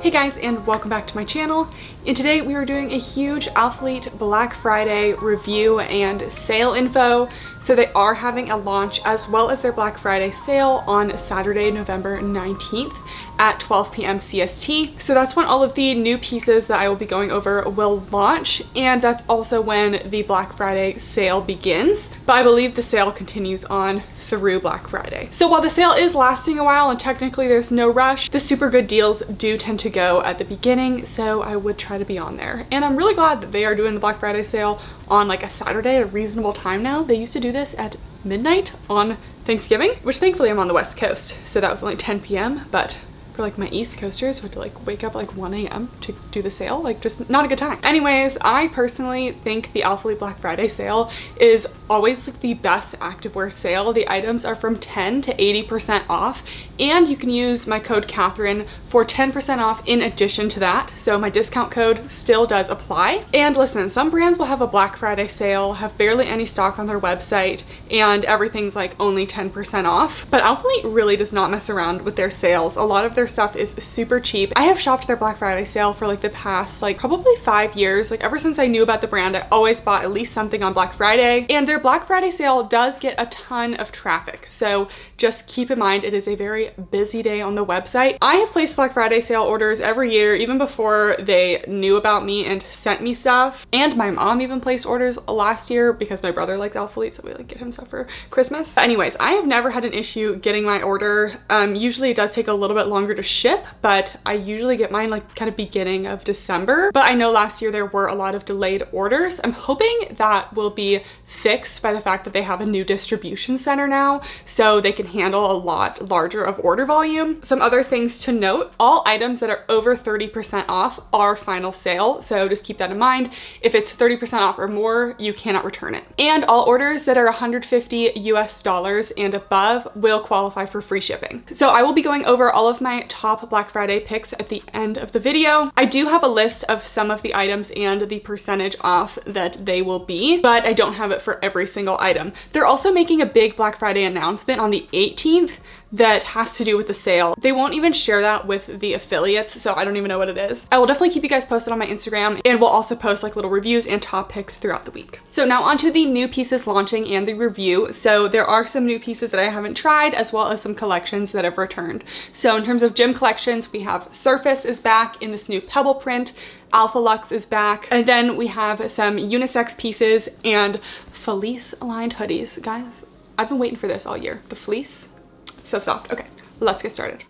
Hey guys, and welcome back to my channel. And today we are doing a huge Alphalete Black Friday review and sale info. So they are having a launch as well as their Black Friday sale on Saturday, November 19th at 12 PM CST. So that's when all of the new pieces that I will be going over will launch, and that's also when the Black Friday sale begins. But I believe the sale continues on through Black Friday. So while the sale is lasting a while and technically there's no rush, the super good deals do tend to go at the beginning, so I would try to be on there. And I'm really glad that they are doing the Black Friday sale on like a Saturday at a reasonable time now. They used to do this at midnight on Thanksgiving, which thankfully I'm on the West Coast, so that was only 10 PM, but for like my East Coasters who had to like wake up at like 1 AM to do the sale, like just not a good time. Anyways, I personally think the Alphalete Black Friday sale is always like the best activewear sale. The items are from 10 to 80% off, and you can use my code Kathryn for 10% off in addition to that. So my discount code still does apply. And listen, some brands will have a Black Friday sale, have barely any stock on their website, and everything's like only 10% off. But Alphalete really does not mess around with their sales. A lot of their stuff is super cheap. I have shopped their Black Friday sale for like the past like probably 5 years. Like ever since I knew about the brand, I always bought at least something on Black Friday, and their Black Friday sale does get a ton of traffic. So just keep in mind, it is a very busy day on the website. I have placed Black Friday sale orders every year, even before they knew about me and sent me stuff. And my mom even placed orders last year because my brother likes Alphalete, so we like get him stuff for Christmas. But anyways, I have never had an issue getting my order. Usually it does take a little bit longer to ship, but I usually get mine like kind of beginning of December. But I know last year there were a lot of delayed orders. I'm hoping that will be fixed by the fact that they have a new distribution center now, so they can handle a lot larger of order volume. Some other things to note: all items that are over 30% off are final sale, so just keep that in mind. If it's 30% off or more, you cannot return it. And all orders that are $150 US and above will qualify for free shipping. So I will be going over all of my top Black Friday picks at the end of the video. I do have a list of some of the items and the percentage off that they will be, but I don't have it for every single item. They're also making a big Black Friday announcement on the 18th that has to do with the sale. They won't even share that with the affiliates, so I don't even know what it is. I will definitely keep you guys posted on my Instagram, and we'll also post like little reviews and top picks throughout the week. So now onto the new pieces launching and the review. So there are some new pieces that I haven't tried, as well as some collections that have returned. So in terms of gym collections, we have Surface is back in this new pebble print, Alphalux is back, and then we have some unisex pieces and fleece lined hoodies. Guys, I've been waiting for this all year. The fleece, so soft. Okay, let's get started.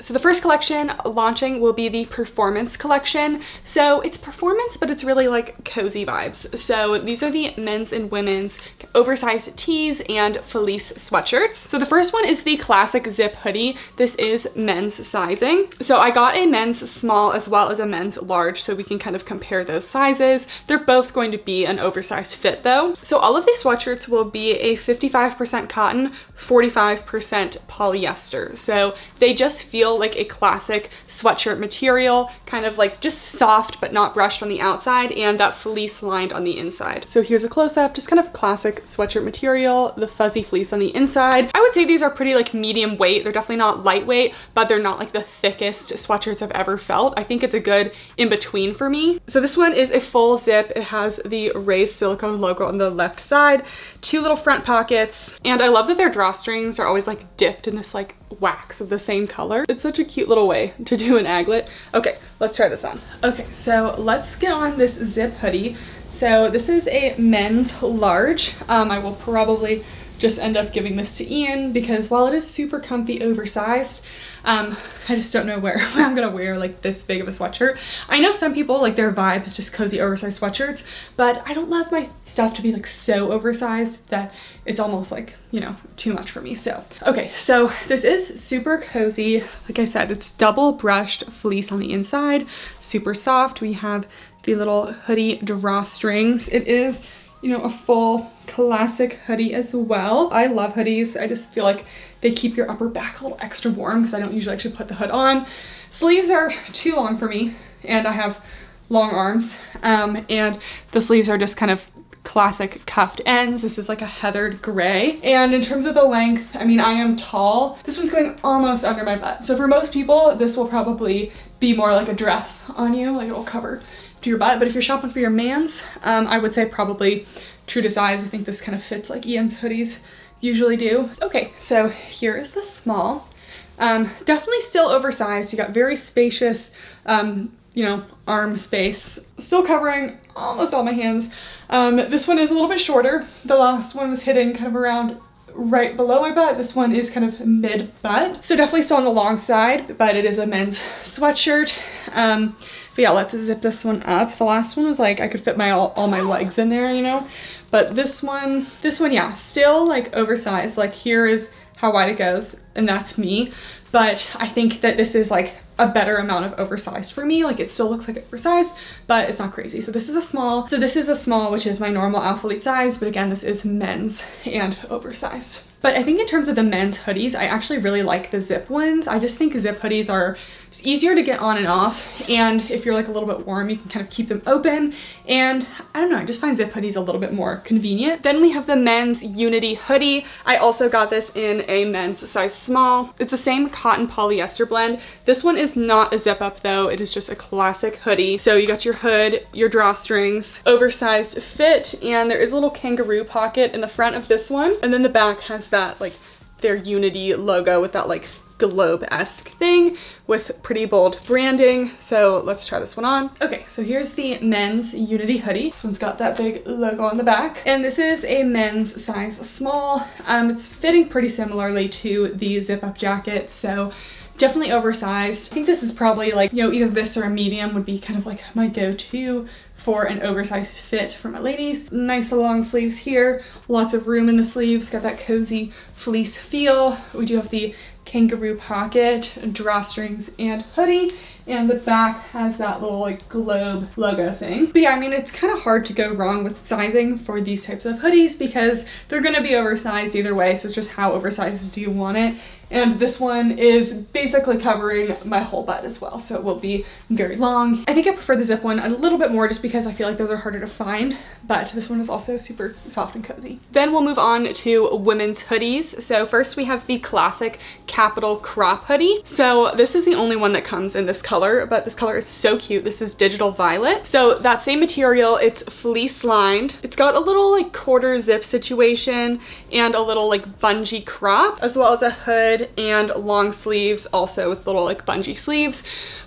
So the first collection launching will be the Performance collection. So it's performance, but it's really like cozy vibes. So these are the men's and women's oversized tees and fleece sweatshirts. So the first one is the classic zip hoodie. This is men's sizing. So I got a men's small as well as a men's large, so we can kind of compare those sizes. They're both going to be an oversized fit though. So all of these sweatshirts will be a 55% cotton, 45% polyester. So they just feel like a classic sweatshirt material, kind of like just soft but not brushed on the outside, and that fleece lined on the inside. So here's a close-up, just kind of classic sweatshirt material, the fuzzy fleece on the inside. I would say these are pretty like medium weight. They're definitely not lightweight, but they're not like the thickest sweatshirts I've ever felt. I think it's a good in between for me. So this one is a full zip. It has the raised silicone logo on the left side, 2 little front pockets, and I love that their drawstrings are always like dipped in this like wax of the same color. It's such a cute little way to do an aglet. Okay, let's try this on. Okay, so let's get on this zip hoodie. So this is a men's large. I will probably just end up giving this to Ian because while it is super comfy oversized, I just don't know where I'm gonna wear like this big of a sweatshirt. I know some people like their vibe is just cozy oversized sweatshirts, but I don't love my stuff to be like so oversized that it's almost like, you know, too much for me. So okay, so this is super cozy. Like I said, it's double brushed fleece on the inside, super soft. We have the little hoodie drawstrings. It is, you know, a full classic hoodie as well. I love hoodies. I just feel like they keep your upper back a little extra warm because I don't usually actually put the hood on. Sleeves are too long for me and I have long arms, and the sleeves are just kind of classic cuffed ends. This is like a heathered gray. And in terms of the length, I mean, I am tall. This one's going almost under my butt. So for most people, this will probably be more like a dress on you, like it'll cover to your butt. But if you're shopping for your mans, I would say probably true to size. I think this kind of fits like Ian's hoodies usually do. Okay, so here is the small. Definitely still oversized. You got very spacious, you know, arm space, still covering almost all my hands. This one is a little bit shorter. The last one was hitting kind of around right below my butt. This one is kind of mid butt. So definitely still on the long side, but it is a men's sweatshirt. But yeah, let's zip this one up. The last one was like, I could fit my all my legs in there, you know? But this one, yeah, still like oversized. Like here is how wide it goes, and that's me. But I think that this is like a better amount of oversized for me. Like it still looks like oversized, but it's not crazy. So this is a small. So this is a small, which is my normal Alphalete size, but again, this is men's and oversized. But I think in terms of the men's hoodies, I actually really like the zip ones. I just think zip hoodies are just easier to get on and off. And if you're like a little bit warm, you can kind of keep them open. And I don't know, I just find zip hoodies a little bit more convenient. Then we have the men's Unity hoodie. I also got this in a men's size small. It's the same cotton polyester blend. This one is not a zip up though. It is just a classic hoodie. So you got your hood, your drawstrings, oversized fit, and there is a little kangaroo pocket in the front of this one. And then the back has that like their Unity logo with that like globe-esque thing with pretty bold branding. So let's try this one on. Okay, so here's the men's Unity hoodie. This one's got that big logo on the back. And this is a men's size small. It's fitting pretty similarly to the zip-up jacket, so definitely oversized. I think this is probably like, you know, either this or a medium would be kind of like my go-to for an oversized fit for my ladies. Nice long sleeves here, lots of room in the sleeves, got that cozy fleece feel. We do have the kangaroo pocket, drawstrings, and hoodie, and the back has that little like globe logo thing. But yeah, I mean, it's kind of hard to go wrong with sizing for these types of hoodies because they're gonna be oversized either way, so it's just how oversized do you want it. And this one is basically covering my whole butt as well, so it will be very long. I think I prefer the zip one a little bit more just because I feel like those are harder to find, but this one is also super soft and cozy. Then we'll move on to women's hoodies. So first we have the classic capital crop hoodie. So this is the only one that comes in this color, but this color is so cute. This is digital violet. So that same material, it's fleece lined. It's got a little like quarter zip situation and a little like bungee crop, as well as a hood and long sleeves also with little like bungee sleeves.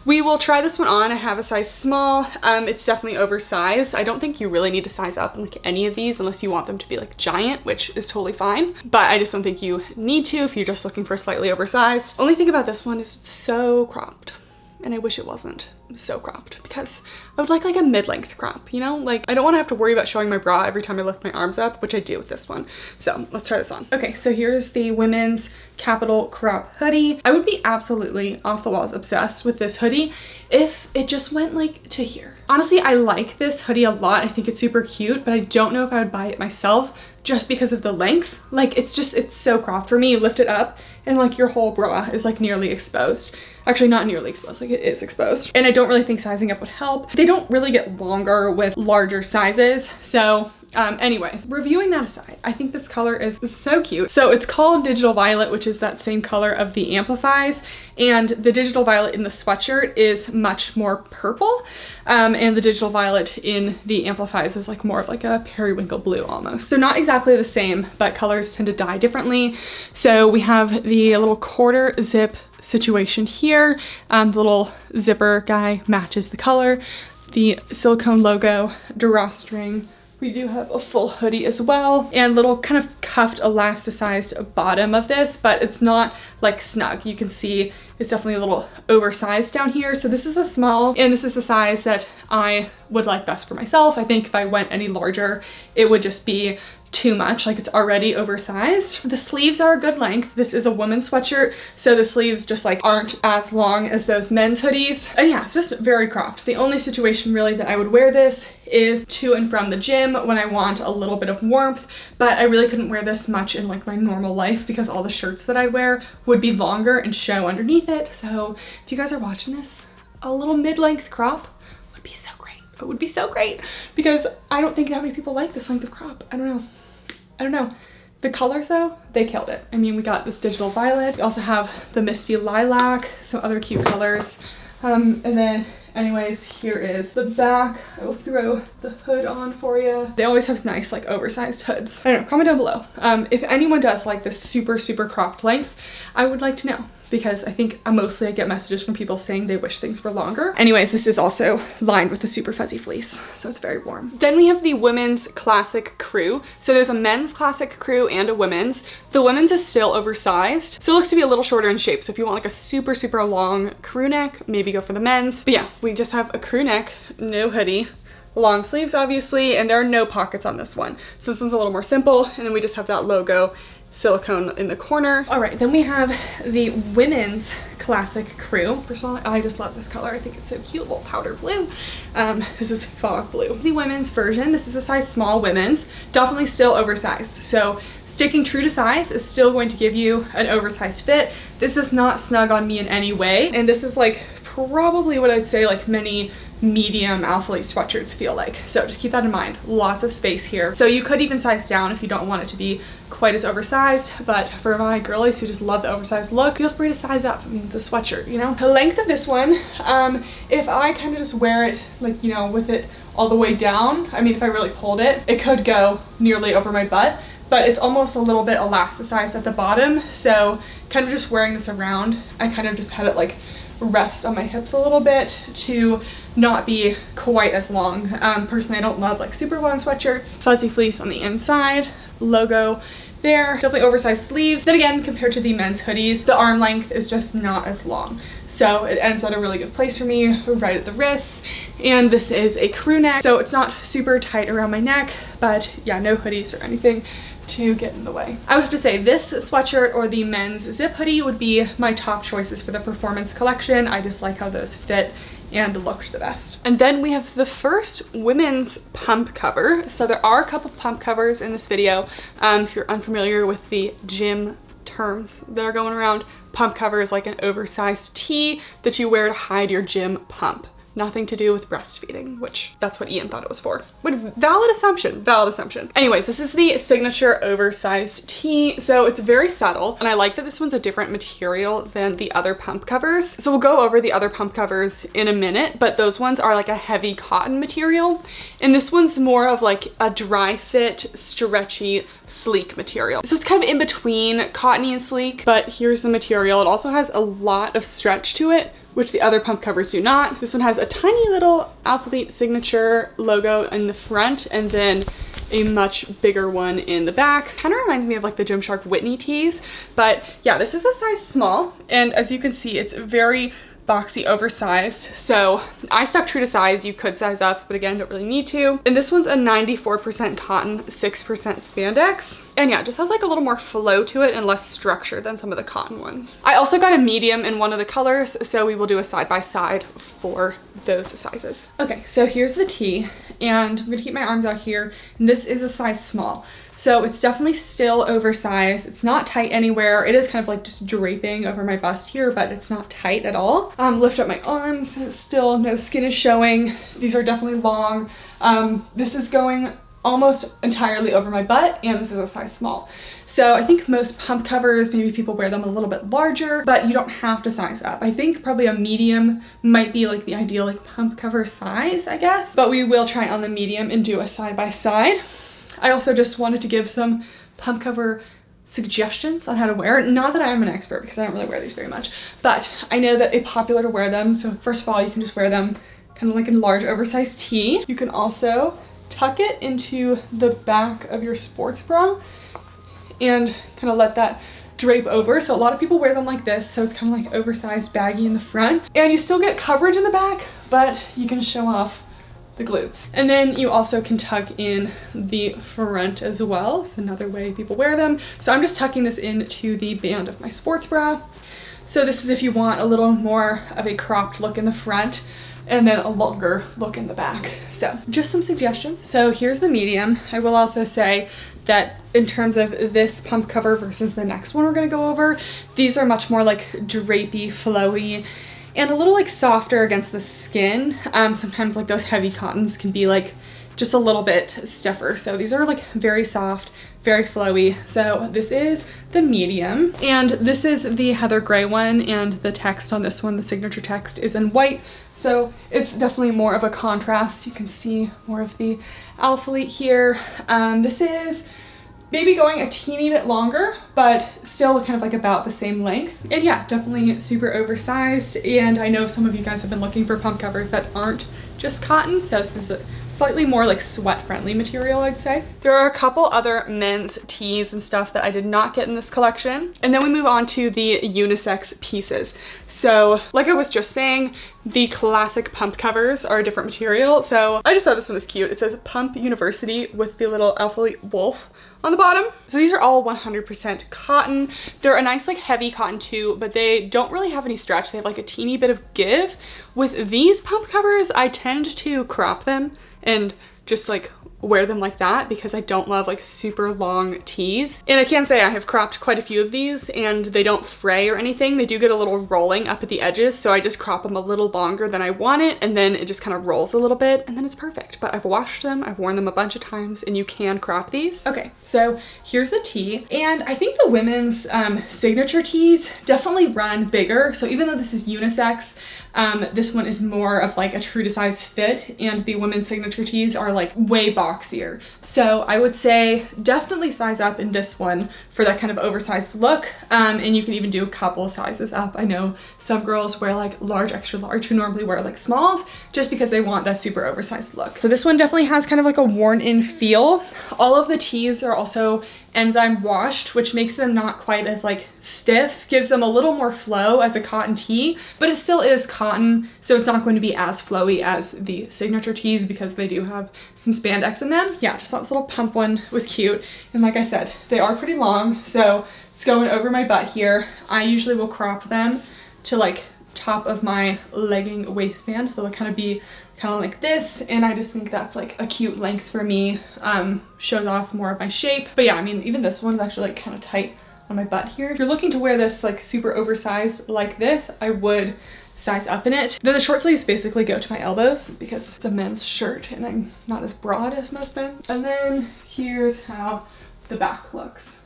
We will try this one on. I have a size small. It's definitely oversized. I don't think you really need to size up in like any of these unless you want them to be like giant, which is totally fine. But I just don't think you need to if you're just looking for slightly oversized. Only thing about this one is it's so cropped. And I wish it wasn't so cropped because I would like a mid-length crop, you know? Like I don't want to have to worry about showing my bra every time I lift my arms up, which I do with this one. So let's try this on. Okay, so here's the women's capital crop hoodie. I would be absolutely off the walls obsessed with this hoodie if it just went like to here. Honestly, I like this hoodie a lot. I think it's super cute, but I don't know if I would buy it myself just because of the length. Like it's so cropped. For me, you lift it up and like your whole bra is like nearly exposed. Actually, not nearly exposed, like it is exposed. And I don't really think sizing up would help. They don't really get longer with larger sizes. So anyways, reviewing that aside, I think this color is so cute. So it's called Digital Violet, which is that same color of the Amplifies. And the Digital Violet in the sweatshirt is much more purple. And the Digital Violet in the Amplifies is like more of like a periwinkle blue almost. So not exactly the same, but colors tend to dye differently. So we have the little quarter zip situation here. The little zipper guy matches the color. The silicone logo, drawstring, We do have a full hoodie as well, and little kind of cuffed elasticized bottom of this, but it's not like snug. You can see it's definitely a little oversized down here. So this is a small, and this is a size that I would like best for myself. I think if I went any larger, it would just be too much, like it's already oversized. The sleeves are a good length. This is a women's sweatshirt, so the sleeves just like aren't as long as those men's hoodies. And yeah, it's just very cropped. The only situation really that I would wear this is to and from the gym when I want a little bit of warmth, but I really couldn't wear this much in like my normal life because all the shirts that I'd wear would be longer and show underneath it. So if you guys are watching this, a little mid-length crop would be so great. It would be so great because I don't think that many people like this length of crop. I don't know. The colors though, they killed it. I mean, we got this digital violet. We also have the misty lilac, some other cute colors. And then anyways, here is the back. I will throw the hood on for you. They always have nice like oversized hoods. I don't know, comment down below. If anyone does like this super, super cropped length, I would like to know, because I think mostly I get messages from people saying they wish things were longer. Anyways, this is also lined with a super fuzzy fleece, so it's very warm. Then we have the women's classic crew. So there's a men's classic crew and a women's. The women's is still oversized, so it looks to be a little shorter in shape. So if you want like a super, super long crew neck, maybe go for the men's. But yeah, we just have a crew neck, no hoodie, long sleeves obviously, and there are no pockets on this one. So this one's a little more simple, and then we just have that logo silicone in the corner. All right, then we have the women's classic crew. First of all, I just love this color. I think it's so cute, little powder blue. This is fog blue. The women's version, this is a size small women's, definitely still oversized. So sticking true to size is still going to give you an oversized fit. This is not snug on me in any way. And this is like probably what I'd say like many medium Alphalete sweatshirts feel like. So just keep that in mind. Lots of space here. So you could even size down if you don't want it to be quite as oversized, but for my girlies who just love the oversized look, feel free to size up. I mean, it's a sweatshirt, you know? The length of this one, if I kind of just wear it like, you know, with it all the way down, I mean, if I really pulled it, it could go nearly over my butt, but it's almost a little bit elasticized at the bottom. So kind of just wearing this around, I kind of just have it like rest on my hips a little bit to not be quite as long. Personally, I don't love like super long sweatshirts. Fuzzy fleece on the inside, logo there, definitely oversized sleeves. Then again, compared to the men's hoodies, the arm length is just not as long. So it ends at a really good place for me, right at the wrists. And this is a crew neck, so it's not super tight around my neck, but yeah, no hoodies or anything to get in the way. I would have to say this sweatshirt or the men's zip hoodie would be my top choices for the performance collection. I just like how those fit and looked the best. And then we have the first women's pump cover. So there are a couple pump covers in this video. If you're unfamiliar with the gym terms that are going around, pump cover is like an oversized tee that you wear to hide your gym pump. Nothing to do with breastfeeding, which that's what Ian thought it was for. Valid assumption, valid assumption. Anyways, this is the signature oversized tee. So it's very subtle, and I like that this one's a different material than the other pump covers. So we'll go over the other pump covers in a minute, but those ones are like a heavy cotton material. And this one's more of like a dry fit, stretchy, sleek material. So it's kind of in between cottony and sleek, but here's the material. It also has a lot of stretch to it, which the other pump covers do not. This one has a tiny little Alphalete signature logo in the front and then a much bigger one in the back. Kind of reminds me of like the Gymshark Whitney tees, but yeah, this is a size small. And as you can see, it's very boxy, oversized. So I stuck true to size. You could size up, but again, don't really need to. And this one's a 94% cotton, 6% spandex. And yeah, it just has like a little more flow to it and less structure than some of the cotton ones. I also got a medium in one of the colors, so we will do a side by side for those sizes. Okay, so here's the tee, and I'm gonna keep my arms out here. And this is a size small. So it's definitely still oversized. It's not tight anywhere. It is kind of like just draping over my bust here, but it's not tight at all. Lift up my arms, still no skin is showing. These are definitely long. This is going almost entirely over my butt, and this is a size small. So I think most pump covers, maybe people wear them a little bit larger, but you don't have to size up. I think probably a medium might be like the ideal like pump cover size, I guess. But we will try on the medium and do a side by side. I also just wanted to give some pump cover suggestions on how to wear it. Not that I'm an expert because I don't really wear these very much, but I know that it's popular to wear them. So first of all, you can just wear them kind of like a large oversized tee. You can also tuck it into the back of your sports bra and kind of let that drape over. So a lot of people wear them like this, so it's kind of like oversized baggy in the front, and you still get coverage in the back, but you can show off the glutes. And then you also can tuck in the front as well. It's another way people wear them. So I'm just tucking this into the band of my sports bra. So this is if you want a little more of a cropped look in the front and then a longer look in the back. So just some suggestions. So here's the medium. I will also say that in terms of this pump cover versus the next one we're gonna go over, these are much more like drapey, flowy, and a little like softer against the skin. Sometimes like those heavy cottons can be like just a little bit stiffer. So these are like very soft, very flowy. So this is the medium, and this is the heather gray one, and the text on this one, the signature text, is in white. So it's definitely more of a contrast. You can see more of the Alphalete here. This is maybe going a teeny bit longer, but still kind of like about the same length. And yeah, definitely super oversized. And I know some of you guys have been looking for pump covers that aren't just cotton, so this is a slightly more like sweat friendly material, I'd say. There are a couple other men's tees and stuff that I did not get in this collection. And then we move on to the unisex pieces. So like I was just saying, the classic pump covers are a different material. So I just thought this one was cute. It says Pump University with the little Alphalete wolf on the bottom. So these are all 100% cotton. They're a nice like heavy cotton too, but they don't really have any stretch. They have like a teeny bit of give. With these pump covers, I tend to crop them and just like wear them like that because I don't love like super long tees. And I can say I have cropped quite a few of these and they don't fray or anything. They do get a little rolling up at the edges, so I just crop them a little longer than I want it, and then it just kind of rolls a little bit and then it's perfect. But I've washed them, I've worn them a bunch of times, and you can crop these. Okay, so here's the tee, and I think the women's signature tees definitely run bigger. So even though this is unisex, this one is more of like a true to size fit, and the women's signature tees are like way boxier. So I would say definitely size up in this one for that kind of oversized look. And you can even do a couple sizes up. I know some girls wear like large, extra large, who normally wear like smalls just because they want that super oversized look. So this one definitely has kind of like a worn in feel. All of the tees are also enzyme washed, which makes them not quite as like stiff, gives them a little more flow as a cotton tee, but it still is cotton, so it's not going to be as flowy as the signature tees because they do have some spandex in them. Yeah, just thought this little pump one was cute. And like I said, they are pretty long, so it's going over my butt here. I usually will crop them to like top of my legging waistband, so they'll kind of be kind of like this, and I just think that's like a cute length for me. Shows off more of my shape. But yeah, I mean, even this one is actually like kind of tight on my butt here. If you're looking to wear this like super oversized like this, I would size up in it. Then the short sleeves basically go to my elbows because it's a men's shirt and I'm not as broad as most men. And then here's how the back looks.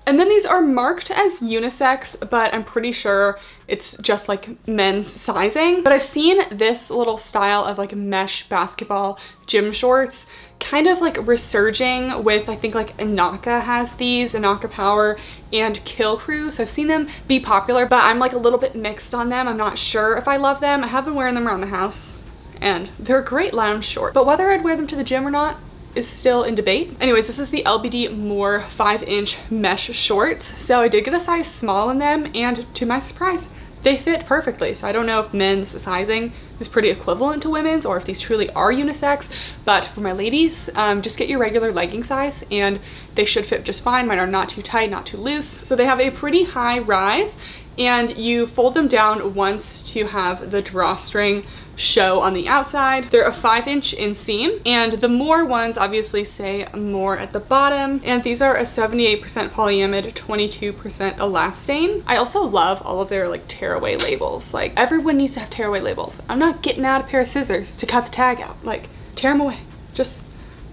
And then these are marked as unisex, but I'm pretty sure it's just like men's sizing. But I've seen this little style of like mesh basketball gym shorts kind of like resurging with, I think like Inaka has these, Inaka Power and Kill Crew. So I've seen them be popular, but I'm like a little bit mixed on them. I'm not sure if I love them. I have been wearing them around the house and they're a great lounge short, but whether I'd wear them to the gym or not is still in debate. Anyways, this is the LBD More 5-inch mesh shorts. So I did get a size small in them, and to my surprise, they fit perfectly. So I don't know if men's sizing is pretty equivalent to women's or if these truly are unisex, but for my ladies, just get your regular legging size and they should fit just fine. Mine are not too tight, not too loose. So they have a pretty high rise, and you fold them down once to have the drawstring show on the outside. They're a 5-inch inseam, and the More ones obviously say More at the bottom, and these are a 78% polyamide, 22% elastane. I also love all of their like tearaway labels. Like, everyone needs to have tearaway labels. I'm not getting out a pair of scissors to cut the tag out. Like, tear them away. Just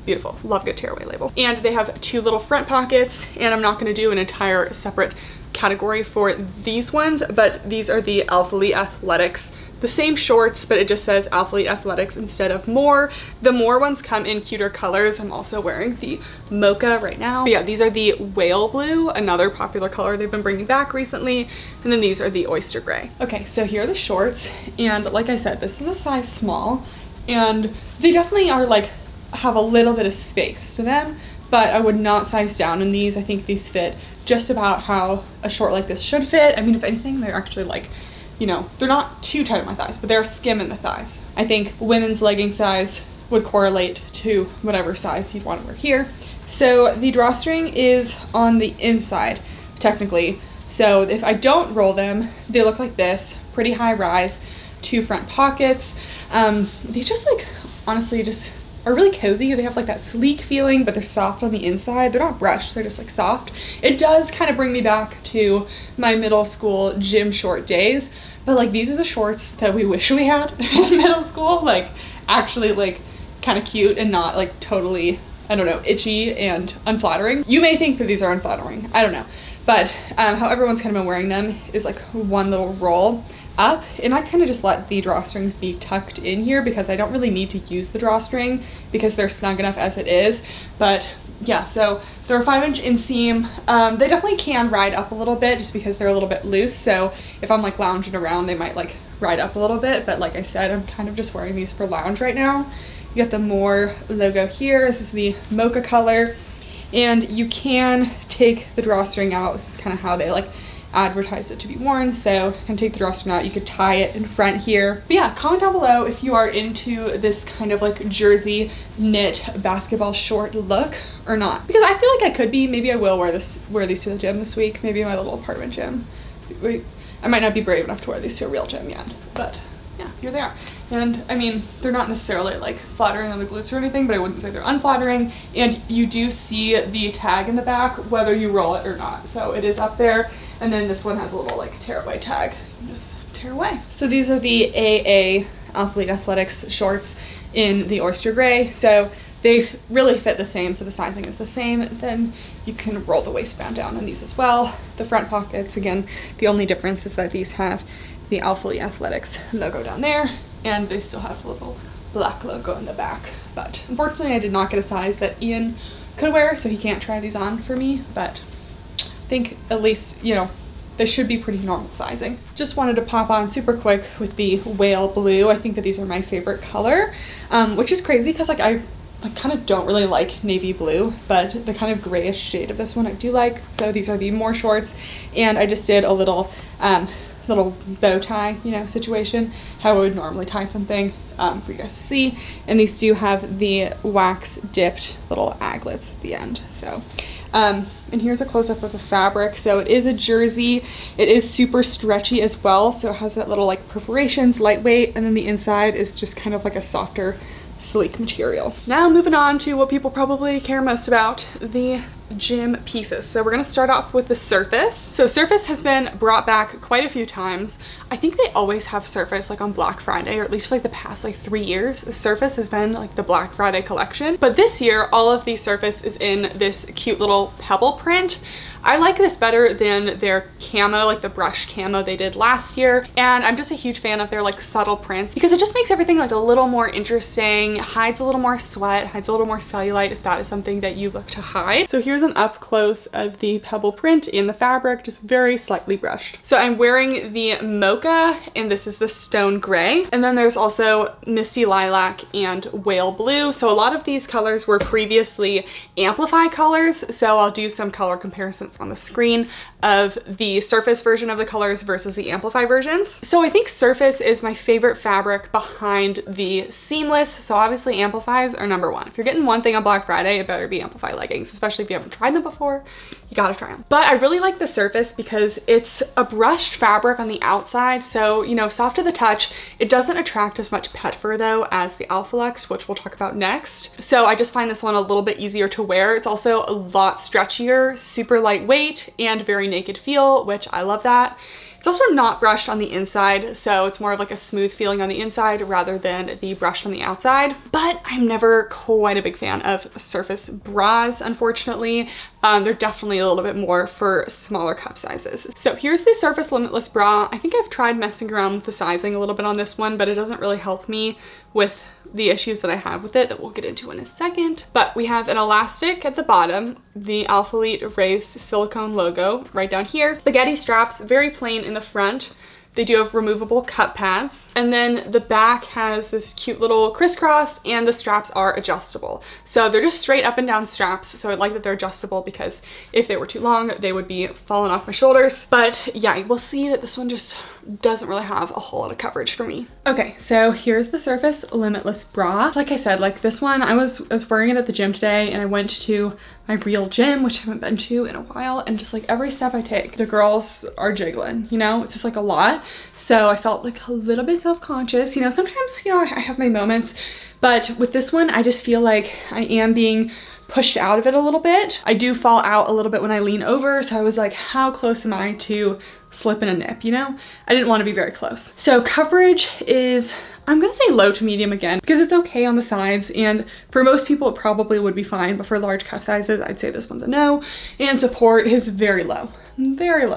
beautiful. Love a good tearaway label. And they have 2 little front pockets, and I'm not going to do an entire separate category for these ones, but these are the Alphalete Athletics. The same shorts, but it just says Alphalete Athletics instead of More. The More ones come in cuter colors. I'm also wearing the mocha right now. But yeah, these are the whale blue, another popular color they've been bringing back recently. And then these are the oyster gray. Okay, so here are the shorts. And like I said, this is a size small, and they definitely are like have a little bit of space to them, but I would not size down in these. I think these fit just about how a short like this should fit. I mean, if anything, they're actually like, you know, they're not too tight on my thighs, but they're skim in the thighs. I think women's legging size would correlate to whatever size you'd want to wear here. So the drawstring is on the inside, technically. So if I don't roll them, they look like this, pretty high rise, 2 front pockets. These just like, honestly, just are really cozy. They have like that sleek feeling, but they're soft on the inside. They're not brushed, they're just like soft. It does kind of bring me back to my middle school gym short days, but like these are the shorts that we wish we had in middle school, like actually like kind of cute and not like totally, I don't know, itchy and unflattering. You may think that these are unflattering, I don't know, but how everyone's kind of been wearing them is like one little roll up, and I kind of just let the drawstrings be tucked in here because I don't really need to use the drawstring because they're snug enough as it is. But yeah, so they're a 5-inch inseam. They definitely can ride up a little bit just because they're a little bit loose, so if I'm like lounging around they might like ride up a little bit, but like I said, I'm kind of just wearing these for lounge right now. You get the More logo here. This is the mocha color, and you can take the drawstring out. This is kind of how they like advertise it to be worn, so you can take the drawstring out, you could tie it in front here. But yeah, comment down below if you are into this kind of like jersey knit basketball short look or not, because I feel like I could be. Maybe I will wear these to the gym this week, maybe my little apartment gym. I might not be brave enough to wear these to a real gym yet, but yeah, here they are. And I mean, they're not necessarily like flattering on the glutes or anything, but I wouldn't say they're unflattering. And you do see the tag in the back whether you roll it or not, so it is up there. And then this one has a little like tear away tag. You just tear away. So these are the AA Alphalete Athletics shorts in the oyster gray. So they really fit the same, so the sizing is the same. Then you can roll the waistband down on these as well. The front pockets, again, the only difference is that these have the Alphalete Athletics logo down there, and they still have a little black logo in the back. But unfortunately I did not get a size that Ian could wear, so he can't try these on for me, but I think at least, you know, they should be pretty normal sizing. Just wanted to pop on super quick with the whale blue. I think that these are my favorite color, which is crazy because like I kind of don't really like navy blue, but the kind of grayish shade of this one I do like. So these are the More shorts, and I just did a little bow tie, you know, situation, how I would normally tie something for you guys to see. And these do have the wax dipped little aglets at the end. So and here's a close-up of the fabric. So it is a jersey. It is super stretchy as well, so it has that little like perforations, lightweight, and then the inside is just kind of like a softer, sleek material. Now moving on to what people probably care most about, the gym pieces. So we're gonna start off with the Surface. So Surface has been brought back quite a few times. I think they always have Surface like on Black Friday, or at least for like the past like 3 years. Surface has been like the Black Friday collection, but this year all of the Surface is in this cute little pebble print. I like this better than their camo, like the brush camo they did last year, and I'm just a huge fan of their like subtle prints because it just makes everything like a little more interesting, hides a little more sweat, hides a little more cellulite if that is something that you look to hide. So here's an up close of the pebble print in the fabric, just very slightly brushed. So I'm wearing the mocha, and this is the stone gray, and then there's also misty lilac and whale blue. So a lot of these colors were previously Amplify colors, so I'll do some color comparisons on the screen of the Surface version of the colors versus the Amplify versions. So I think Surface is my favorite fabric behind the seamless, so obviously Amplifies are number one. If you're getting one thing on Black Friday, it better be Amplify leggings, especially if you haven't tried them before. You gotta try them. But I really like the Surface because it's a brushed fabric on the outside, so, you know, soft to the touch. It doesn't attract as much pet fur though as the Alphalux, which we'll talk about next. So I just find this one a little bit easier to wear. It's also a lot stretchier, super lightweight, and very naked feel, which I love that. It's also not brushed on the inside, so it's more of like a smooth feeling on the inside rather than the brushed on the outside. But I'm never quite a big fan of Surface bras, unfortunately. They're definitely a little bit more for smaller cup sizes. So here's the Surface Limitless bra. I think I've tried messing around with the sizing a little bit on this one, but it doesn't really help me with the issues that I have with it that we'll get into in a second. But we have an elastic at the bottom, the Alphalete raised silicone logo right down here. Spaghetti straps, very plain in the front. They do have removable cup pads. And then the back has this cute little crisscross, and the straps are adjustable. So they're just straight up and down straps. So I like that they're adjustable because if they were too long, they would be falling off my shoulders. But yeah, we'll see that this one just doesn't really have a whole lot of coverage for me. Okay, so here's the Surface Limitless bra. Like I said, like this one, I was wearing it at the gym today, and I went to my real gym, which I haven't been to in a while, and just like every step I take, the girls are jiggling, you know? It's just like a lot. So I felt like a little bit self-conscious. You know, sometimes, you know, I have my moments, but with this one, I just feel like I am being pushed out of it a little bit. I do fall out a little bit when I lean over, so I was like, how close am I to slipping a nip, you know? I didn't want to be very close. So coverage is, I'm gonna say low to medium again, because it's okay on the sides, and for most people it probably would be fine, but for large cup sizes, I'd say this one's a no. And support is very low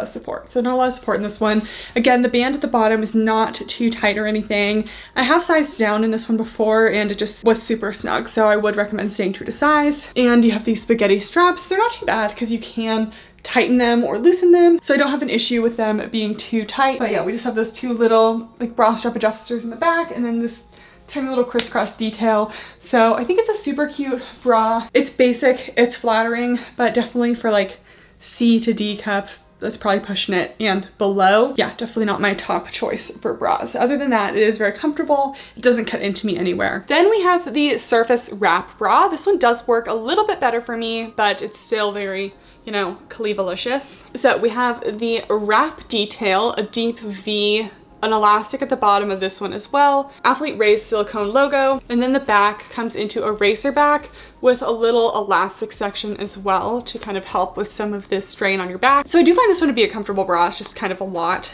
support. So not a lot of support in this one. Again, the band at the bottom is not too tight or anything. I have sized down in this one before, and it just was super snug, so I would recommend staying true to size. And you have these spaghetti straps. They're not too bad because you can tighten them or loosen them, so I don't have an issue with them being too tight. But yeah, we just have those two little like bra strap adjusters in the back, and then this tiny little crisscross detail. So I think it's a super cute bra. It's basic, it's flattering, but definitely for like C to D cup, that's probably pushing it, and below, yeah, definitely not my top choice for bras. Other than that, it is very comfortable. It doesn't cut into me anywhere. Then we have the Surface Wrap bra. This one does work a little bit better for me, but it's still very, you know, Cleavalicious. So we have the wrap detail, a deep V, an elastic at the bottom of this one as well, Alphalete raised silicone logo, and then the back comes into a racer back with a little elastic section as well to kind of help with some of this strain on your back. So I do find this one to be a comfortable bra. It's just kind of a lot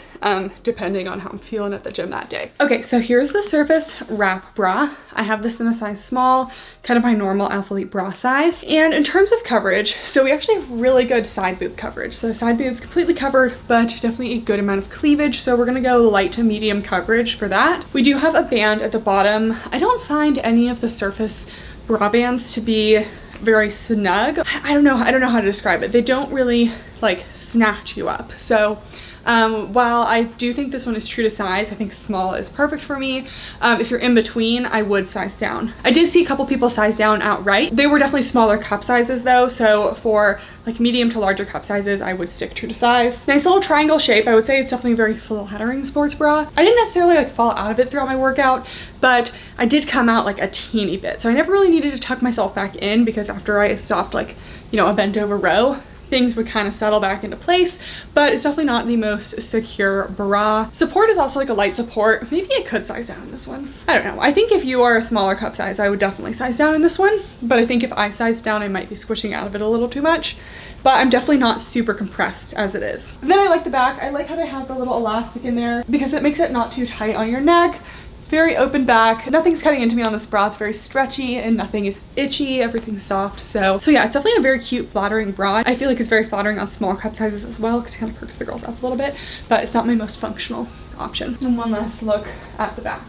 depending on how I'm feeling at the gym that day. Okay, so here's the Surface Wrap bra. I have this in a size small, kind of my normal Alphalete bra size. And in terms of coverage, so we actually have really good side boob coverage. So side boobs completely covered, but definitely a good amount of cleavage. So we're gonna go light to medium coverage for that. We do have a band at the bottom. I don't find any of the Surface bra bands to be very snug. I don't know how to describe it. They don't really like snatch you up. So while I do think this one is true to size, I think small is perfect for me. If you're in between, I would size down. I did see a couple people size down outright. They were definitely smaller cup sizes though, so for like medium to larger cup sizes, I would stick true to size. Nice little triangle shape. I would say it's definitely a very flattering sports bra. I didn't necessarily like fall out of it throughout my workout, but I did come out like a teeny bit. So I never really needed to tuck myself back in, because after I stopped like, you know, a bent over row, things would kind of settle back into place, but it's definitely not the most secure bra. Support is also like a light support. Maybe I could size down in this one. I don't know. I think if you are a smaller cup size, I would definitely size down in this one, but I think if I size down, I might be squishing out of it a little too much, but I'm definitely not super compressed as it is. And then I like the back. I like how they have the little elastic in there because it makes it not too tight on your neck. Very open back. Nothing's cutting into me on this bra. It's very stretchy and nothing is itchy. Everything's soft. So yeah, it's definitely a very cute, flattering bra. I feel like it's very flattering on small cup sizes as well because it kind of perks the girls up a little bit, but it's not my most functional option. And one last look at the back.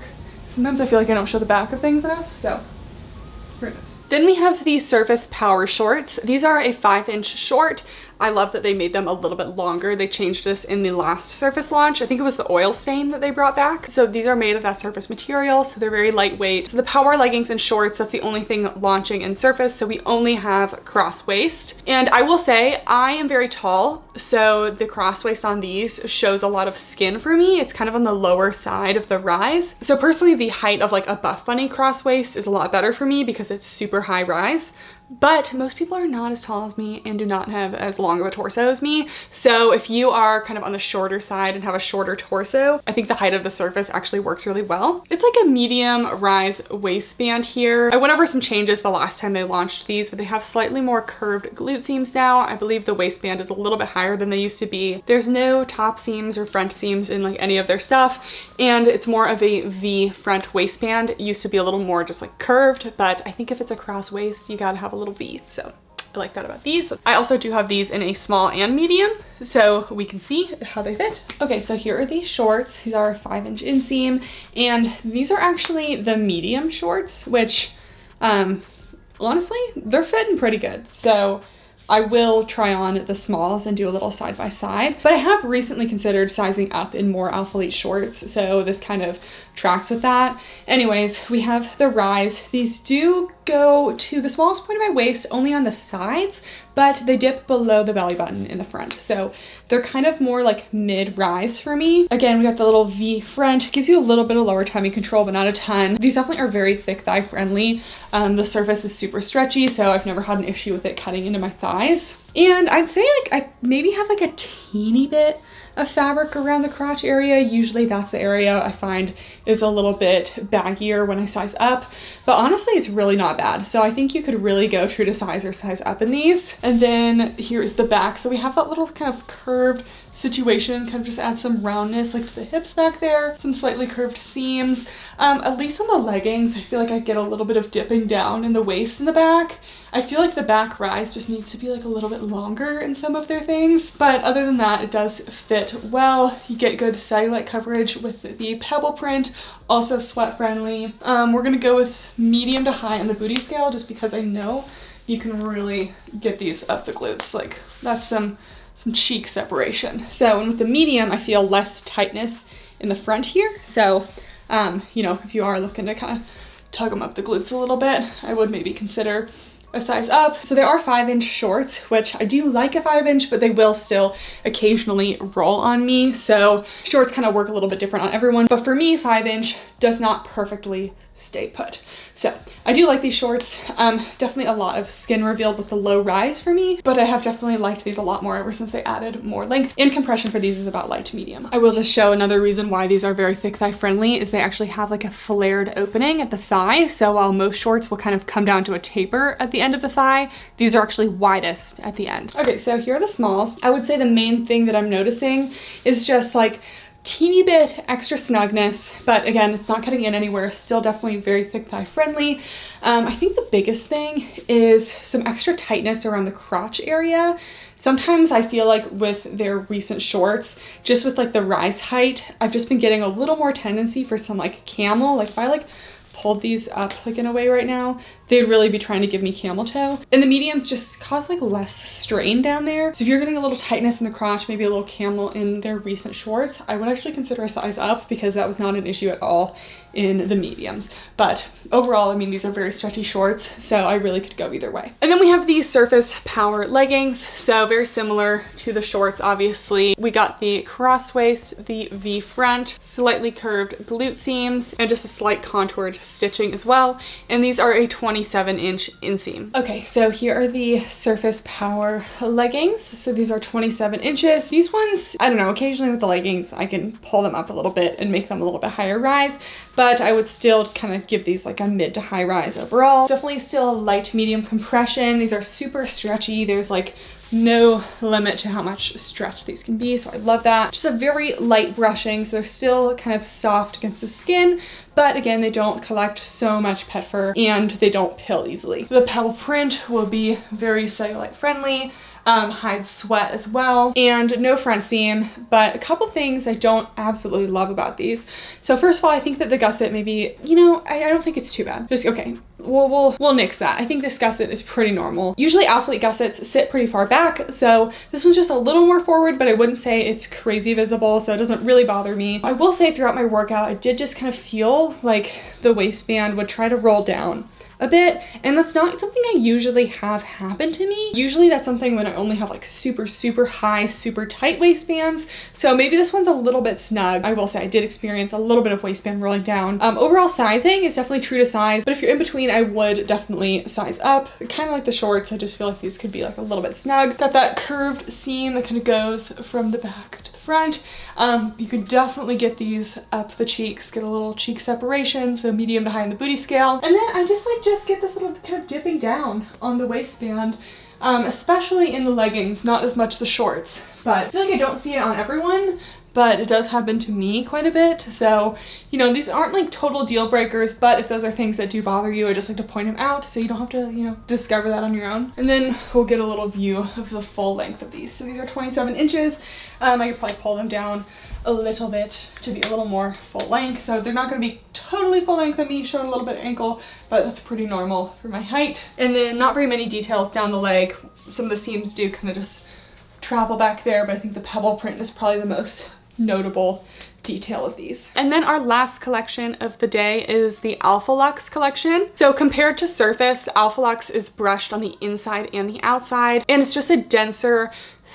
Sometimes I feel like I don't show the back of things enough, so here it is. Then we have the Surface Power Shorts. These are a 5-inch short. I love that they made them a little bit longer. They changed this in the last Surface launch. I think it was the oil stain that they brought back. So these are made of that Surface material, so they're very lightweight. So the power leggings and shorts, that's the only thing launching in Surface. So we only have cross waist. And I will say I am very tall, so the cross waist on these shows a lot of skin for me. It's kind of on the lower side of the rise. So personally, the height of like a Buff Bunny cross waist is a lot better for me because it's super high rise. But most people are not as tall as me and do not have as long of a torso as me. So if you are kind of on the shorter side and have a shorter torso, I think the height of the Surface actually works really well. It's like a medium rise waistband here. I went over some changes the last time they launched these, but they have slightly more curved glute seams now. I believe the waistband is a little bit higher than they used to be. There's no top seams or front seams in like any of their stuff, and it's more of a V front waistband. It used to be a little more just like curved, but I think if it's a cross waist, you gotta have a little V. So I like that about these. I also do have these in a small and medium, so we can see how they fit. Okay, so here are these shorts. These are a 5-inch inseam, and these are actually the medium shorts, which honestly, they're fitting pretty good. So I will try on the smalls and do a little side by side, but I have recently considered sizing up in more Alphalete shorts, so this kind of tracks with that. Anyways, we have the rise. These do go to the smallest point of my waist, only on the sides, but they dip below the belly button in the front. So they're kind of more like mid-rise for me. Again, we got the little V front, gives you a little bit of lower tummy control, but not a ton. These definitely are very thick thigh friendly. The surface is super stretchy, so I've never had an issue with it cutting into my thighs. And I'd say like I maybe have like a teeny bit of fabric around the crotch area. Usually that's the area I find is a little bit baggier when I size up, but honestly it's really not bad. So I think you could really go true to size or size up in these. And then here's the back. So we have that little kind of curved situation, kind of just adds some roundness like to the hips back there, some slightly curved seams. At least on the leggings, I feel like I get a little bit of dipping down in the waist in the back. I feel like the back rise just needs to be like a little bit longer in some of their things, but other than that, it does fit well. You get good cellulite coverage with the pebble print, also sweat friendly. We're gonna go with medium to high on the booty scale just because I know you can really get these up the glutes. Like that's some cheek separation. So, and with the medium, I feel less tightness in the front here. So, you know, if you are looking to kind of tug them up the glutes a little bit, I would maybe consider a size up. So there are 5-inch shorts, which I do like a 5-inch, but they will still occasionally roll on me. So shorts kind of work a little bit different on everyone. But for me, 5-inch does not perfectly stay put. So I do like these shorts. Definitely a lot of skin revealed with the low rise for me, but I have definitely liked these a lot more ever since they added more length. And compression for these is about light to medium. I will just show another reason why these are very thick thigh friendly is they actually have like a flared opening at the thigh. So while most shorts will kind of come down to a taper at the end of the thigh, these are actually widest at the end. Okay, so here are the smalls. I would say the main thing that I'm noticing is just like teeny bit extra snugness, but again, it's not cutting in anywhere. Still definitely very thick thigh friendly. I think the biggest thing is some extra tightness around the crotch area. Sometimes I feel like with their recent shorts, just with like the rise height, I've just been getting a little more tendency for some like camel. Like if I like pulled these up like in a way right now, they'd really be trying to give me camel toe. And the mediums just cause like less strain down there. So if you're getting a little tightness in the crotch, maybe a little camel in their recent shorts, I would actually consider a size up because that was not an issue at all in the mediums. But overall, I mean, these are very stretchy shorts, so I really could go either way. And then we have the Surface Power leggings. So very similar to the shorts, obviously. We got the cross waist, the V front, slightly curved glute seams, and just a slight contoured stitching as well. And these are a 27-inch inseam. Okay, so here are the Surface Power leggings. So these are 27 inches. These ones, I don't know, occasionally with the leggings, I can pull them up a little bit and make them a little bit higher rise, but I would still kind of give these like a mid to high rise overall. Definitely still light medium compression. These are super stretchy. There's like no limit to how much stretch these can be, so I love that. Just a very light brushing, so they're still kind of soft against the skin, but again, they don't collect so much pet fur and they don't pill easily. The pebble print will be very cellulite friendly. Hides sweat as well, and no front seam, but a couple things I don't absolutely love about these. So first of all, I think that the gusset maybe, you know, I don't think it's too bad. Just, okay, we'll nix that. I think this gusset is pretty normal. Usually Alphalete gussets sit pretty far back, so this one's just a little more forward, but I wouldn't say it's crazy visible, so it doesn't really bother me. I will say throughout my workout, I did just kind of feel like the waistband would try to roll down a bit, and that's not something I usually have happen to me. Usually that's something when I only have like super high, super tight waistbands. So maybe this one's a little bit snug. I will say I did experience a little bit of waistband rolling down. Overall sizing is definitely true to size, but if you're in between, I would definitely size up. Kind of like the shorts, I just feel like these could be like a little bit snug. Got that curved seam that kind of goes from the back to the front. You could definitely get these up the cheeks, get a little cheek separation, so medium to high in the booty scale. And then I just get this little kind of dipping down on the waistband, especially in the leggings, not as much the shorts, but I feel like I don't see it on everyone, but it does happen to me quite a bit. So, you know, these aren't like total deal breakers, but if those are things that do bother you, I just like to point them out so you don't have to, you know, discover that on your own. And then we'll get a little view of the full length of these. So these are 27 inches. I could probably pull them down a little bit to be a little more full length. So they're not going to be totally full length on me, showing a little bit of ankle, but that's pretty normal for my height. And then not very many details down the leg. Some of the seams do kind of just travel back there, but I think the pebble print is probably the most notable detail of these. And then our last collection of the day is the Alphalux collection. So compared to Surface, Alphalux is brushed on the inside and the outside, and it's just a denser,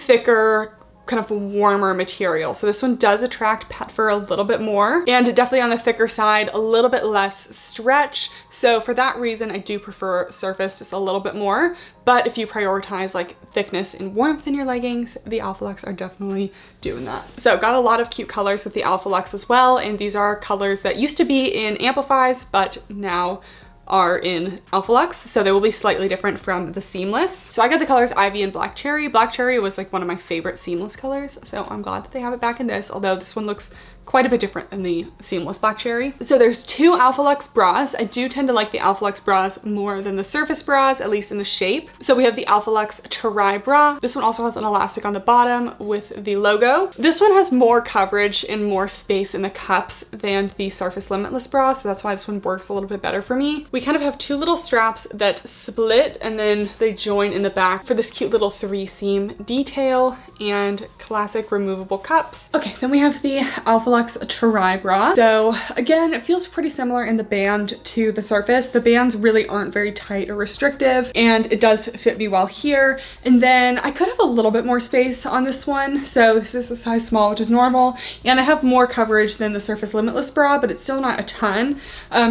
thicker, kind of warmer material. So this one does attract pet fur a little bit more, and definitely on the thicker side, a little bit less stretch. So for that reason, I do prefer Surface just a little bit more. But if you prioritize like thickness and warmth in your leggings, the Alphalux are definitely doing that. So got a lot of cute colors with the Alphalux as well. And these are colors that used to be in Amplifies, but now are in Alphalux, so they will be slightly different from the seamless. So I got the colors Ivy and Black Cherry. Black Cherry was like one of my favorite seamless colors, so I'm glad that they have it back in this, although this one looks quite a bit different than the seamless Black Cherry. So there's two Alphalux bras. I do tend to like the Alphalux bras more than the Surface bras, at least in the shape. So we have the Alphalux Tri bra. This one also has an elastic on the bottom with the logo. This one has more coverage and more space in the cups than the Surface Limitless bra, so that's why this one works a little bit better for me. We kind of have two little straps that split and then they join in the back for this cute little 3-seam detail and classic removable cups. Okay, then we have the Alphalux Tri bra. So again, it feels pretty similar in the band to the Surface. The bands really aren't very tight or restrictive, and it does fit me well here. And then I could have a little bit more space on this one. So this is a size small, which is normal. And I have more coverage than the Surface Limitless bra, but it's still not a ton.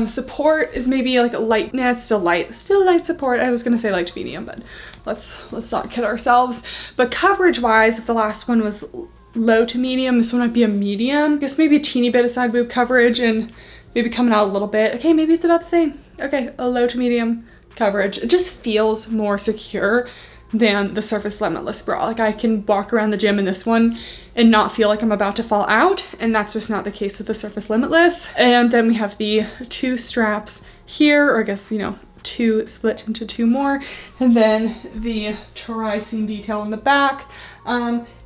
Support is maybe like a light, nah, it's still light support. I was gonna say light to medium, but let's not kid ourselves. But coverage wise, if the last one was low to medium, this one might be a medium. I guess maybe a teeny bit of side boob coverage and maybe coming out a little bit. Okay, maybe it's about the same. Okay, a low to medium coverage. It just feels more secure than the Surface Limitless bra. Like I can walk around the gym in this one and not feel like I'm about to fall out, and that's just not the case with the Surface Limitless. And then we have the two straps here, or I guess, you know, two split into two more, and then the tri-seam detail in the back.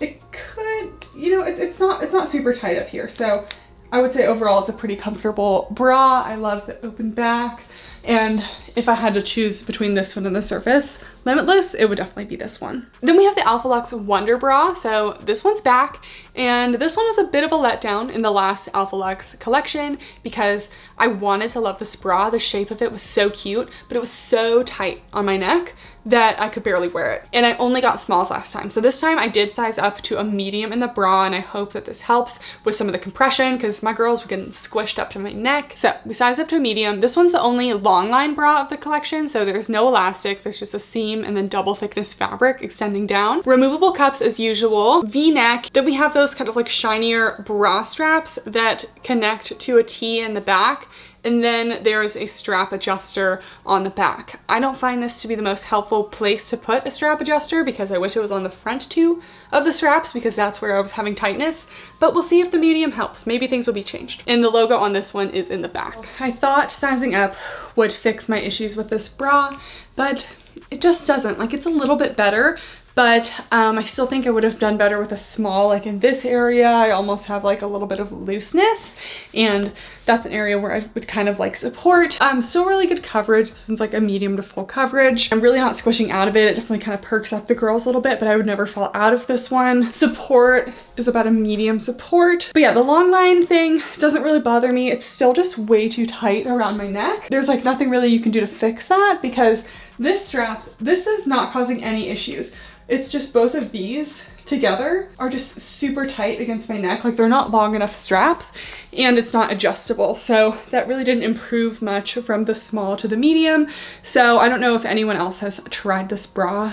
It could, you know, it's not super tight up here, so I would say overall it's a pretty comfortable bra. I love the open back, and if I had to choose between this one and the Surface Limitless, it would definitely be this one. Then we have the Alphalux Wonder Bra. So this one's back, and this one was a bit of a letdown in the last Alphalux collection because I wanted to love this bra. The shape of it was so cute, but it was so tight on my neck that I could barely wear it. And I only got smalls last time. So this time I did size up to a medium in the bra, and I hope that this helps with some of the compression because my girls were getting squished up to my neck. So we sized up to a medium. This one's the only long line bra of the collection, so there's no elastic, there's just a seam and then double thickness fabric extending down. Removable cups as usual, V-neck. Then we have those kind of like shinier bra straps that connect to a T in the back, and then there's a strap adjuster on the back. I don't find this to be the most helpful place to put a strap adjuster because I wish it was on the front two of the straps because that's where I was having tightness, but we'll see if the medium helps. Maybe things will be changed. And the logo on this one is in the back. I thought sizing up would fix my issues with this bra, but it just doesn't. Like, it's a little bit better, but I still think I would have done better with a small. Like in this area, I almost have like a little bit of looseness, and that's an area where I would kind of like support. Still really good coverage. This one's like a medium to full coverage. I'm really not squishing out of it. It definitely kind of perks up the girls a little bit, but I would never fall out of this one. Support is about a medium support. But yeah, the long line thing doesn't really bother me. It's still just way too tight around my neck. There's like nothing really you can do to fix that because this strap, this is not causing any issues. It's just both of these together are just super tight against my neck. Like, they're not long enough straps and it's not adjustable. So that really didn't improve much from the small to the medium. So I don't know if anyone else has tried this bra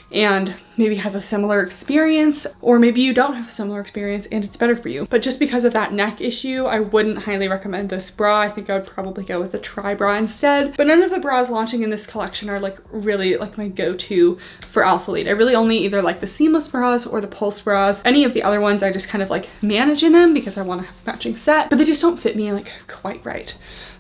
and maybe has a similar experience, or maybe you don't have a similar experience and it's better for you. But just because of that neck issue, I wouldn't highly recommend this bra. I think I would probably go with a Tri bra instead. But none of the bras launching in this collection are like really like my go-to for Alphalete. Alphalete. I really only either like the seamless bras or the pulse bras. Any of the other ones I just kind of like manage in them because I want to have a matching set, but they just don't fit me like quite right.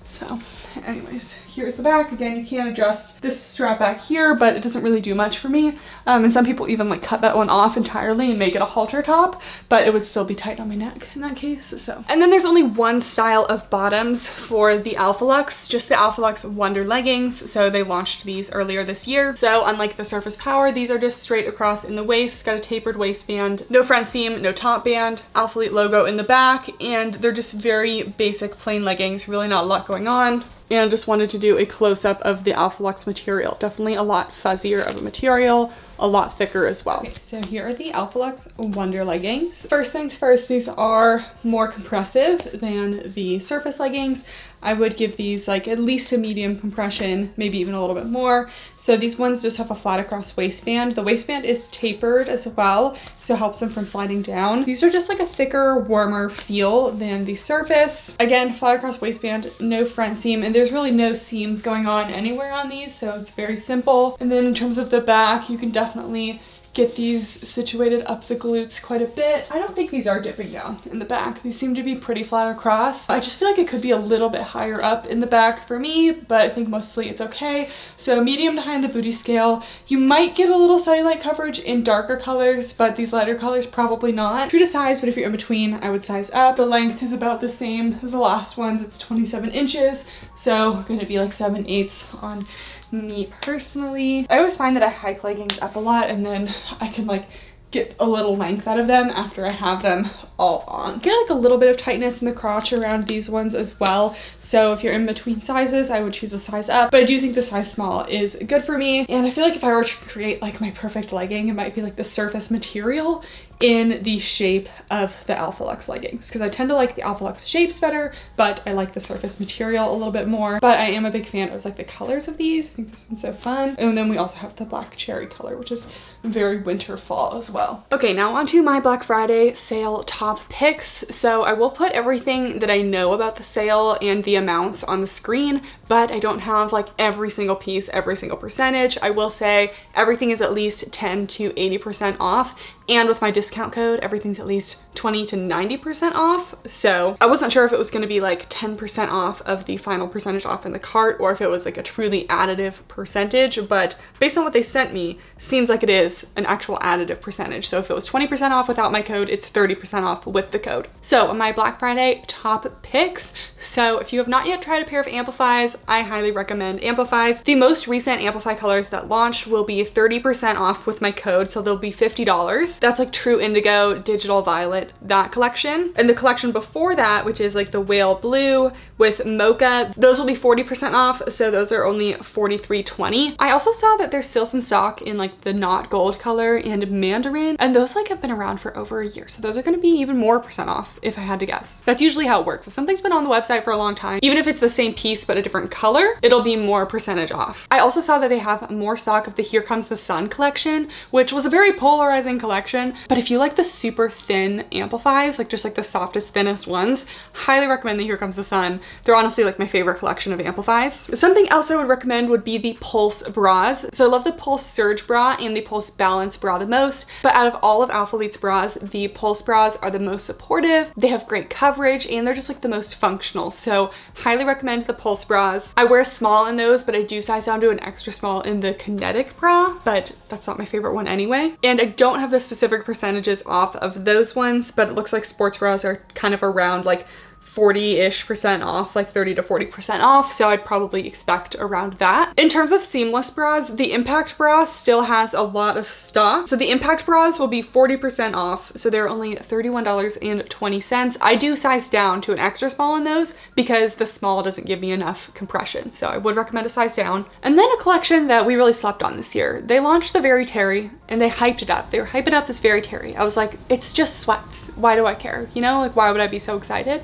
So anyways, here's the back. Again, you can adjust this strap back here, but it doesn't really do much for me. And some people even like cut that one off entirely and make it a halter top, but it would still be tight on my neck in that case. So, and then there's only one style of bottoms for the Alphalux, just the Alphalux Wonder leggings. So they launched these earlier this year. So unlike the Surface Power, these are just straight across in the waist, got a tapered waistband, no front seam, no top band, Alphalete logo in the back, and they're just very basic plain leggings, really not a lot going on. And just wanted to do a close-up of the Alphalux material. Definitely a lot fuzzier of a material, a lot thicker as well. Okay, so here are the Alphalux Wonder leggings. First things first, these are more compressive than the Surface leggings. I would give these like at least a medium compression, maybe even a little bit more. So these ones just have a flat across waistband. The waistband is tapered as well, so it helps them from sliding down. These are just like a thicker, warmer feel than the Surface. Again, flat across waistband, no front seam, and there's really no seams going on anywhere on these, so it's very simple. And then in terms of the back, you can definitely get these situated up the glutes quite a bit. I don't think these are dipping down in the back. These seem to be pretty flat across. I just feel like it could be a little bit higher up in the back for me, but I think mostly it's okay. So medium to high in the booty scale. You might get a little cellulite coverage in darker colors, but these lighter colors probably not. True to size, but if you're in between, I would size up. The length is about the same as the last ones. It's 27 inches, so gonna be like 7/8 on me personally. I always find that I hike leggings up a lot and then I can like get a little length out of them after I have them all on. Get like a little bit of tightness in the crotch around these ones as well. So if you're in between sizes, I would choose a size up, but I do think the size small is good for me. And I feel like if I were to create like my perfect legging, it might be like the Surface material in the shape of the Alphalux leggings, because I tend to like the Alphalux shapes better, but I like the Surface material a little bit more. But I am a big fan of like the colors of these. I think this one's so fun. And then we also have the black cherry color, which is very winter fall as well. Okay, now onto my Black Friday sale top picks. So I will put everything that I know about the sale and the amounts on the screen, but I don't have like every single piece, every single percentage. I will say everything is at least 10 to 80% off. And with my discount code, everything's at least 20 to 90% off. So I wasn't sure if it was gonna be like 10% off of the final percentage off in the cart, or if it was like a truly additive percentage, but based on what they sent me, seems like it is an actual additive percentage. So if it was 20% off without my code, it's 30% off with the code. So my Black Friday top picks. So if you have not yet tried a pair of Amplifies, I highly recommend Amplifies. The most recent Amplify colors that launched will be 30% off with my code, so they'll be $50. That's like True Indigo, Digital Violet, that collection. And the collection before that, which is like the Whale Blue with Mocha, those will be 40% off, so those are only $43.20. I also saw that there's still some stock in like the Not Gold color and Mandarin, and those like have been around for over a year, so those are gonna be even more percent off if I had to guess. That's usually how it works. If something's been on the website for a long time, even if it's the same piece but a different color, it'll be more percentage off. I also saw that they have more stock of the Here Comes the Sun collection, which was a very polarizing collection, but if you like the super thin Amplifies, like just like the softest, thinnest ones, highly recommend the Here Comes the Sun. They're honestly like my favorite collection of Amplifies. Something else I would recommend would be the Pulse bras. So I love the Pulse Surge bra and the Pulse Balance bra the most, but out of all of Alphalete's bras, the Pulse bras are the most supportive. They have great coverage and they're just like the most functional. So highly recommend the Pulse bras. I wear a small in those, but I do size down to an extra small in the Kinetic bra, but that's not my favorite one anyway. And I don't have the specific percentages off of those ones, but it looks like sports bras are kind of around like 40-ish% off, like 30 to 40% off, so I'd probably expect around that. In terms of seamless bras, the Impact bra still has a lot of stock. So the Impact bras will be 40% off, so they're only $31.20. I do size down to an extra small in those because the small doesn't give me enough compression, so I would recommend a size down. And then a collection that we really slept on this year. They launched the Very Terry and they hyped it up. They were hyping up this Very Terry. I was like, it's just sweats. Why do I care? You know, like why would I be so excited?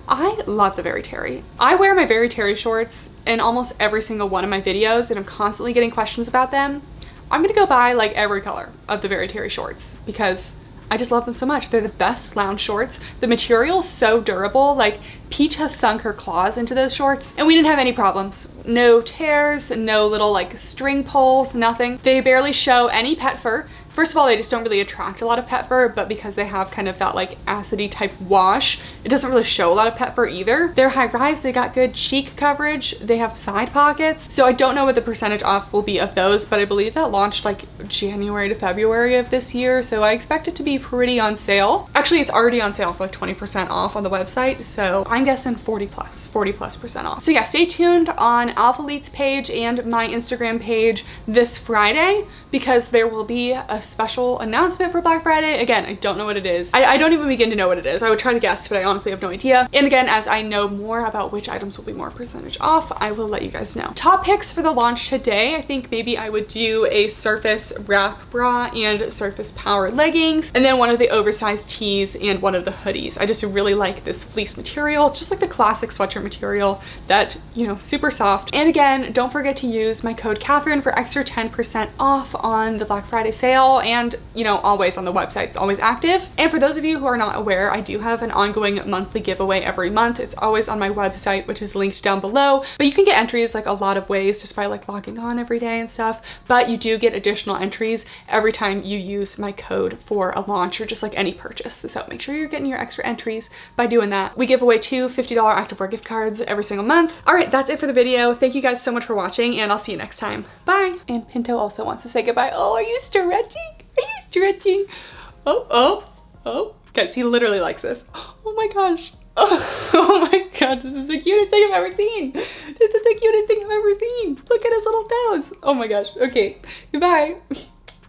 I love the Very Terry. I wear my Very Terry shorts in almost every single one of my videos and I'm constantly getting questions about them. I'm gonna go buy like every color of the Very Terry shorts because I just love them so much. They're the best lounge shorts. The material's so durable. Like, Peach has sunk her claws into those shorts and we didn't have any problems. No tears, no little like string pulls, nothing. They barely show any pet fur. First of all, they just don't really attract a lot of pet fur, but because they have kind of that like acidy type wash, it doesn't really show a lot of pet fur either. They're high rise, they got good cheek coverage, they have side pockets. So I don't know what the percentage off will be of those, but I believe that launched like January to February of this year. So I expect it to be pretty on sale. Actually, it's already on sale for like 20% off on the website. So I'm guessing 40+% off. So yeah, stay tuned on Alphalete's page and my Instagram page this Friday because there will be a special announcement for Black Friday. Again, I don't know what it is. I don't even begin to know what it is. I would try to guess, but I honestly have no idea. And again, as I know more about which items will be more percentage off, I will let you guys know. Top picks for the launch today, I think maybe I would do a Surface wrap bra and Surface Power leggings, and then one of the oversized tees and one of the hoodies. I just really like this fleece material. It's just like the classic sweatshirt material that, you know, super soft. And again, don't forget to use my code Kathryn for extra 10% off on the Black Friday sale, and you know, always on the website, it's always active. And for those of you who are not aware, I do have an ongoing monthly giveaway every month. It's always on my website, which is linked down below, but you can get entries like a lot of ways just by like logging on every day and stuff, but you do get additional entries every time you use my code for a launch or just like any purchase. So make sure you're getting your extra entries by doing that. We give away 2 $50 activewear gift cards every single month. All right, that's it for the video. Thank you guys so much for watching, and I'll see you next time. Bye. And Pinto also wants to say goodbye. Oh, are you stretching? Are you stretching? Oh. Guys, he literally likes this. Oh my gosh. Oh my god, this is the cutest thing I've ever seen. This is the cutest thing I've ever seen. Look at his little toes. Oh my gosh. Okay, goodbye.